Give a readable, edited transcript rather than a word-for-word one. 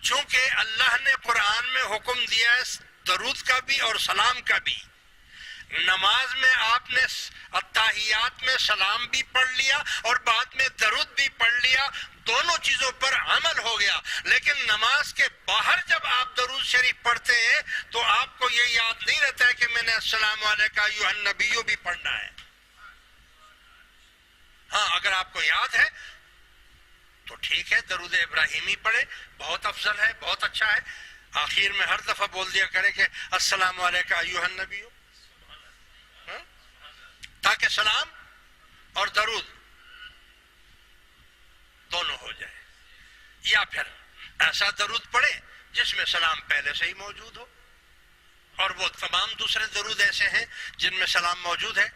چونکہ اللہ نے قرآن میں حکم دیا ہے درود کا بھی اور سلام کا بھی، نماز میں آپ نے التحیات میں سلام بھی پڑھ لیا اور بعد میں درود بھی پڑھ لیا، دونوں چیزوں پر عمل ہو گیا۔ لیکن نماز کے باہر جب آپ درود شریف پڑھتے ہیں تو آپ کو یہ یاد نہیں رہتا ہے کہ میں نے السلام علیکم ایھا النبی بھی پڑھنا ہے۔ ہاں اگر آپ کو یاد ہے تو ٹھیک ہے، درود ابراہیمی پڑھے، بہت افضل ہے، بہت اچھا ہے۔ آخر میں ہر دفعہ بول دیا کرے کہ السلام علیکم ایھا النبی، تاکہ سلام اور درود دونوں ہو جائے۔ یا پھر ایسا درود پڑھے جس میں سلام پہلے سے ہی موجود ہو، اور وہ تمام دوسرے درود ایسے ہیں جن میں سلام موجود ہے۔